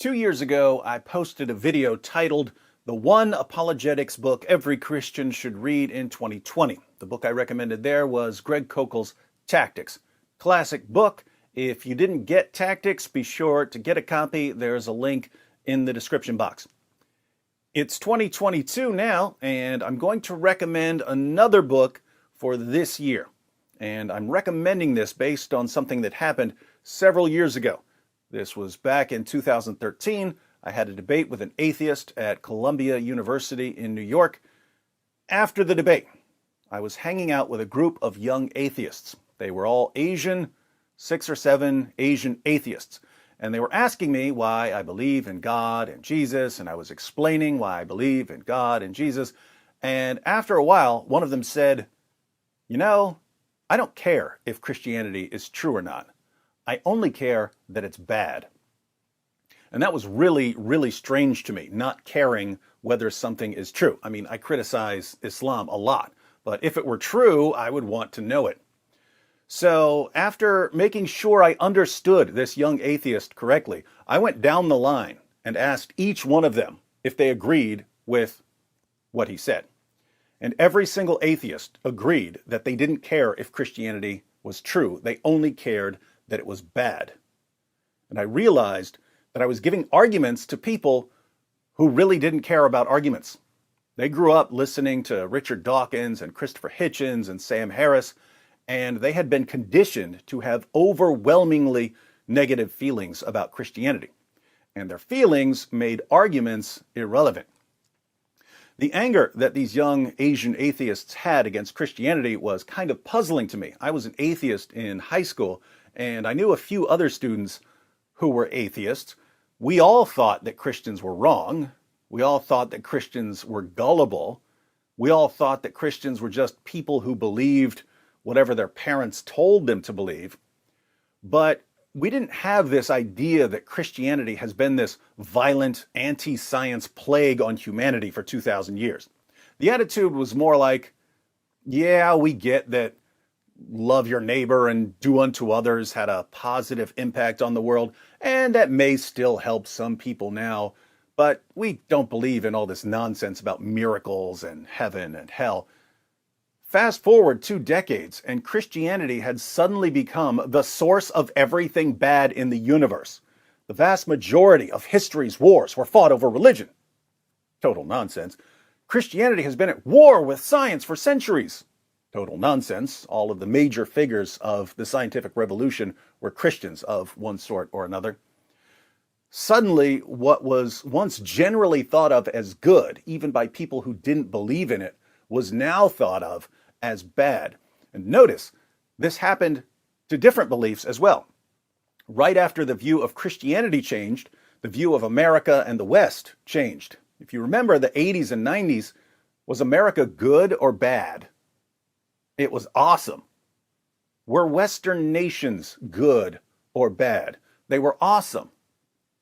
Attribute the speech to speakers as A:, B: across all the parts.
A: 2 years ago, I posted a video titled The One Apologetics Book Every Christian Should Read in 2020. The book I recommended there was Greg Koukl's Tactics. Classic book. If you didn't get Tactics, be sure to get a copy. There's a link in the description box. It's 2022 now, and I'm going to recommend another book for this year. And I'm recommending this based on something that happened several years ago. This was back in 2013. I had a debate with an atheist at Columbia University in New York. After the debate, I was hanging out with a group of young atheists. They were all Asian, 6 or 7 Asian atheists. And they were asking me why I believe in God and Jesus, and I was explaining why I believe in God and Jesus. And after a while, one of them said, I don't care if Christianity is true or not. I only care that it's bad. And that was really, really strange to me, not caring whether something is true. I mean, I criticize Islam a lot, but if it were true, I would want to know it. So after making sure I understood this young atheist correctly, I went down the line and asked each one of them if they agreed with what he said. And every single atheist agreed that they didn't care if Christianity was true. They only cared that it was bad. And I realized that I was giving arguments to people who really didn't care about arguments. They grew up listening to Richard Dawkins and Christopher Hitchens and Sam Harris, and they had been conditioned to have overwhelmingly negative feelings about Christianity. And their feelings made arguments irrelevant. The anger that these young Asian atheists had against Christianity was kind of puzzling to me. I was an atheist in high school, and I knew a few other students who were atheists. We all thought that Christians were wrong. We all thought that Christians were gullible. We all thought that Christians were just people who believed whatever their parents told them to believe. But we didn't have this idea that Christianity has been this violent anti-science plague on humanity for 2,000 years. The attitude was more like, yeah, we get that love your neighbor and do unto others had a positive impact on the world, and that may still help some people now, but we don't believe in all this nonsense about miracles and heaven and hell. Fast forward 2 decades, and Christianity had suddenly become the source of everything bad in the universe. The vast majority of history's wars were fought over religion. Total nonsense. Christianity has been at war with science for centuries. Total nonsense. All of the major figures of the scientific revolution were Christians of one sort or another. Suddenly, what was once generally thought of as good, even by people who didn't believe in it, was now thought of as bad. And notice, this happened to different beliefs as well. Right after the view of Christianity changed, the view of America and the West changed. If you remember the 80s and 90s, was America good or bad? It was awesome. Were Western nations good or bad? They were awesome.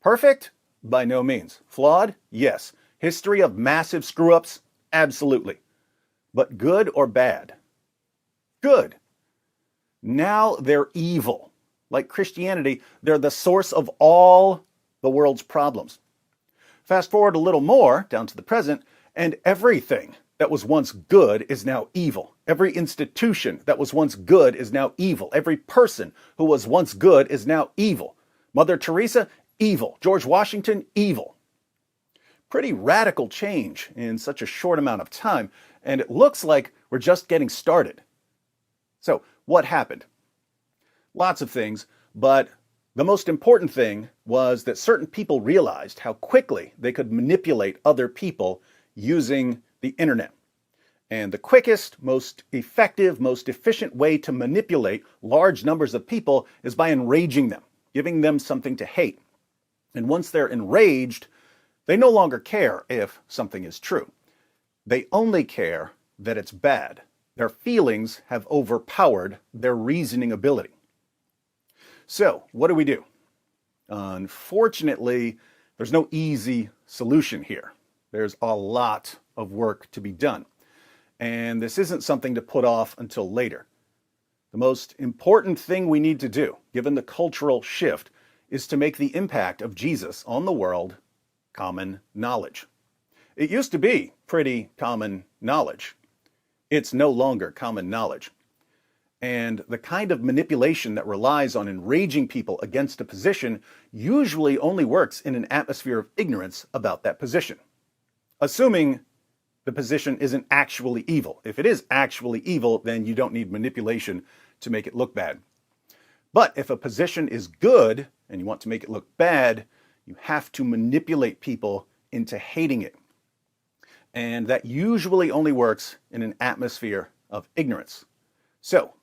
A: Perfect? By no means. Flawed? Yes. History of massive screw-ups? Absolutely. But good or bad? Good. Now they're evil. Like Christianity, they're the source of all the world's problems. Fast forward a little more, down to the present, and everything that was once good is now evil. Every institution that was once good is now evil. Every person who was once good is now evil. Mother Teresa, evil. George Washington, evil. Pretty radical change in such a short amount of time, and it looks like we're just getting started. So, what happened? Lots of things, but the most important thing was that certain people realized how quickly they could manipulate other people using the internet. And the quickest, most effective, most efficient way to manipulate large numbers of people is by enraging them, giving them something to hate. And once they're enraged, they no longer care if something is true. They only care that it's bad. Their feelings have overpowered their reasoning ability. So, what do? Unfortunately, there's no easy solution here. There's a lot of work to be done. And this isn't something to put off until later. The most important thing we need to do, given the cultural shift, is to make the impact of Jesus on the world common knowledge. It used to be pretty common knowledge. It's no longer common knowledge. And the kind of manipulation that relies on enraging people against a position usually only works in an atmosphere of ignorance about that position, assuming the position isn't actually evil. If it is actually evil, then you don't need manipulation to make it look bad. But if a position is good and you want to make it look bad, you have to manipulate people into hating it. And that usually only works in an atmosphere of ignorance. So,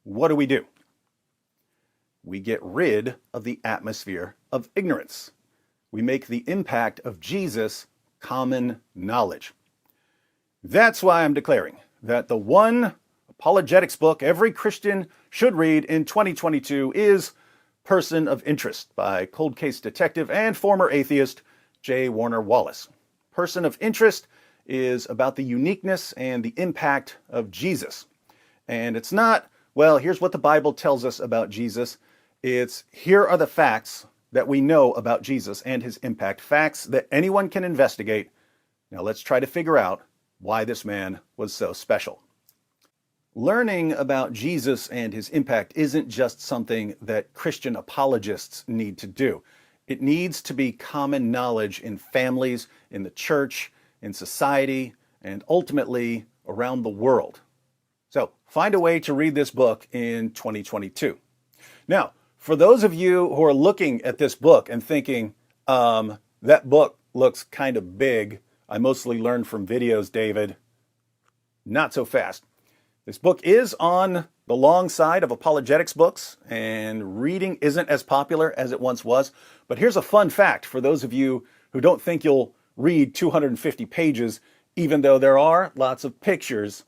A: what do? We get rid of the atmosphere of ignorance. We make the impact of Jesus common knowledge. That's why I'm declaring that the one apologetics book every Christian should read in 2022 is Person of Interest by cold case detective and former atheist J. Warner Wallace. Person of Interest is about the uniqueness and the impact of Jesus. And it's not, well, here's what the Bible tells us about Jesus. It's, here are the facts that we know about Jesus and his impact, facts that anyone can investigate. Now let's try to figure out why this man was so special. Learning about Jesus and his impact isn't just something that Christian apologists need to do. It needs to be common knowledge in families, in the church, in society, and ultimately around the world. So find a way to read this book in 2022. Now, for those of you who are looking at this book and thinking, that book looks kind of big, I mostly learned from videos, David. Not so fast. This book is on the long side of apologetics books, and reading isn't as popular as it once was. But here's a fun fact for those of you who don't think you'll read 250 pages, even though there are lots of pictures.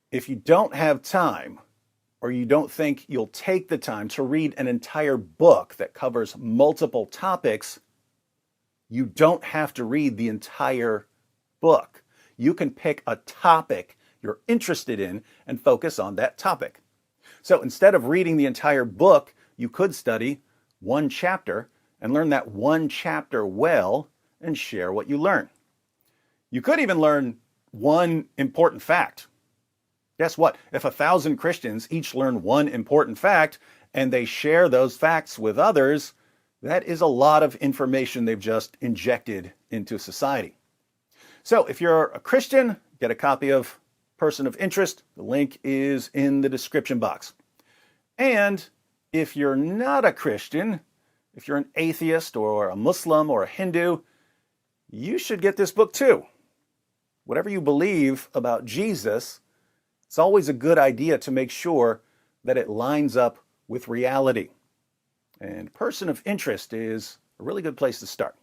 A: If you don't have time, or you don't think you'll take the time to read an entire book that covers multiple topics, you don't have to read the entire book. You can pick a topic you're interested in and focus on that topic. So instead of reading the entire book, you could study one chapter and learn that one chapter well and share what you learn. You could even learn one important fact. Guess what? If 1,000 Christians each learn one important fact and they share those facts with others, that is a lot of information they've just injected into society. So if you're a Christian, get a copy of Person of Interest. The link is in the description box. And if you're not a Christian, if you're an atheist or a Muslim or a Hindu, you should get this book too. Whatever you believe about Jesus, it's always a good idea to make sure that it lines up with reality. And Person of Interest is a really good place to start.